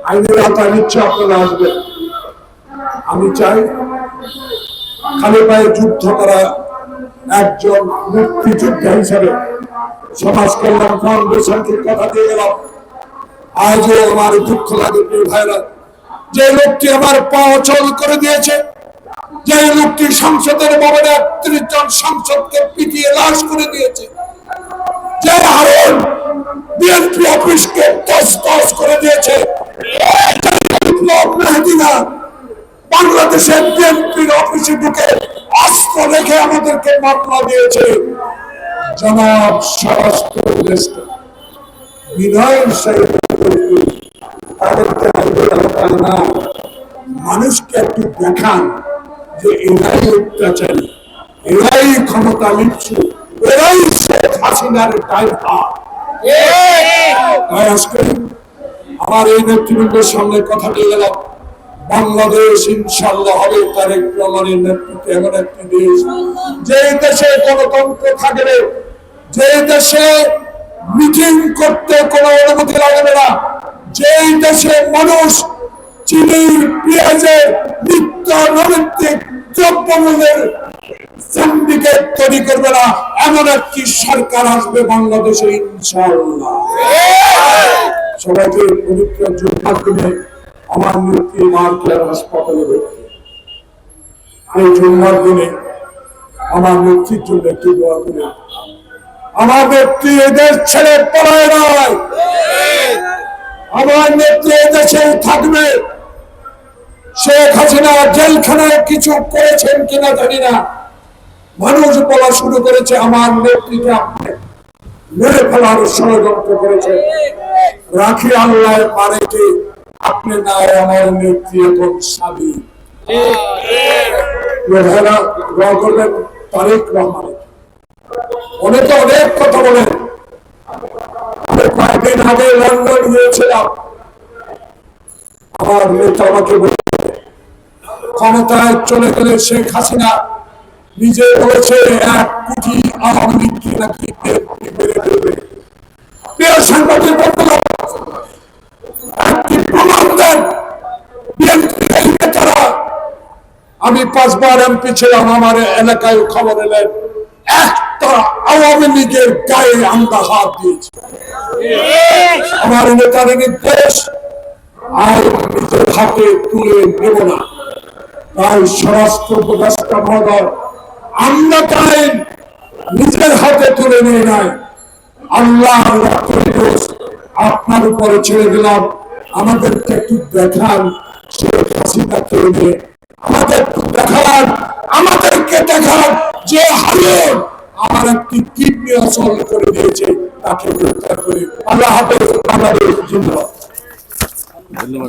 আইনের আওতায় নিচ্ছে, আপনারা আসবেন। আমি চাই খালি পায়ে যুদ্ধ করা একজন মুক্তিযোদ্ধা হিসাবে সমাজ কল্যাণ ফাউন্ডেশনকে কথা দিয়ে গেলাম। আজও আমার দুঃখ লাগে ভাইরা, যে লোকটি আমার পা অচল করে দিয়েছে, যে লোকটি সংসদের ভবনে ৩১ জন সংসদকে পিটিয়ে লাশ করে দিয়েছে, যে হারুন বিএনপি অফিসকে তছনছ করে দিয়েছে, বাংলাদেশের বিএনপির অফিসে ঢুকে অস্ত্র রেখে আমাদেরকে মামলা দিয়েছে, জনাব স্বরাষ্ট্র উপদেষ্টা বিনয়ের সাহেব মানুষকে একটু দেখান যে এরাই অত্যাচারী, এরাই ক্ষমতা লিপ্সু, এরাই শেখ হাসিনার ড্রাইভার। আমার এই নেতৃবৃন্দের সামনে কথা দিয়ে গেলাম, বাংলাদেশ ইনশাআল্লাহ হবে তারেক রহমানের নেতৃত্বে এমন একটি দেশ, যে দেশে গণতন্ত্র থাকবে, যে দেশে মিটিং করতে কোনো অনুমতি লাগবে না, যে দেশে মানুষ চিনির পেঁয়াজের নিত্য নৈমিত্তিক দ্রব্যমূল্যের সিন্ডিকেট তৈরি করবে না, এমন একটি সরকার আসবে বাংলাদেশে ইনশাআল্লাহ। সবাইকে পবিত্র জুম্মার দিনে আমার নেত্রী মার কেয়ার হাসপাতালে ভর্তি, এই জুম্মার দিনে আমার নেত্রীর জন্য একটু দোয়া করে। আমার নেত্রী এদেশ ছেড়ে পলায় নয়, আমার নেত্রী এদেশে থাকবে। শেখ হাসিনা জেলখানায় কিছু করেছেন কিনা জানি না, মানুষ বলা শুরু করেছে আমার নেত্রীকে আপনি মেরে ফেলার ষড়যন্ত্র করেছে। রাখি আল্লাহ পারে কি আপনি নাই আমার নেত্রী এখন স্বাধীন। করলেন তারেক রহমান, অনেকে অনেক কথা বলেন। আমি কয়েকদিন আগে লন্ডন গিয়েছিলাম, আমার নেতা আমাকে ক্ষমতায় চলে গেলে শেখ হাসিনা নিজে বলেছে ১ কোটি আওয়ামী লীগকে নাকি মেরে ফেলবে। প্রিয় সাংবাদিক বন্ধুরা, একটি প্রমাণ দেন বিএনপির এই নেতারা। আমি ৫ বার এমপি ছিলাম, আমার এলাকায় খবর এলেন একটা আওয়ামী লীগের গায়ে আমরা হাত দিয়েছি। আমার নেতার নির্দেশ আর নিজের হাতে তুলে নেব না। তাই স্বরাষ্ট্র উপদেষ্টা মহোদয়, আমরা তাই নিজের হাতে তুলে নিয়ে নাই, আল্লাহ আপনার উপরে ছেড়ে দিলাম। আমাদেরকে একটু দেখান শেখ হাসিনাকে নিয়ে, আমাদের একটু দেখান, আমাদেরকে দেখান যে হারুন আমার একটি কিডনি অচল করে দিয়েছে, তাকে গ্রেফতার করে। আল্লাহ হাফেজ। বাংলাদেশ জিন্দাবাদ। ধন্যবাদ।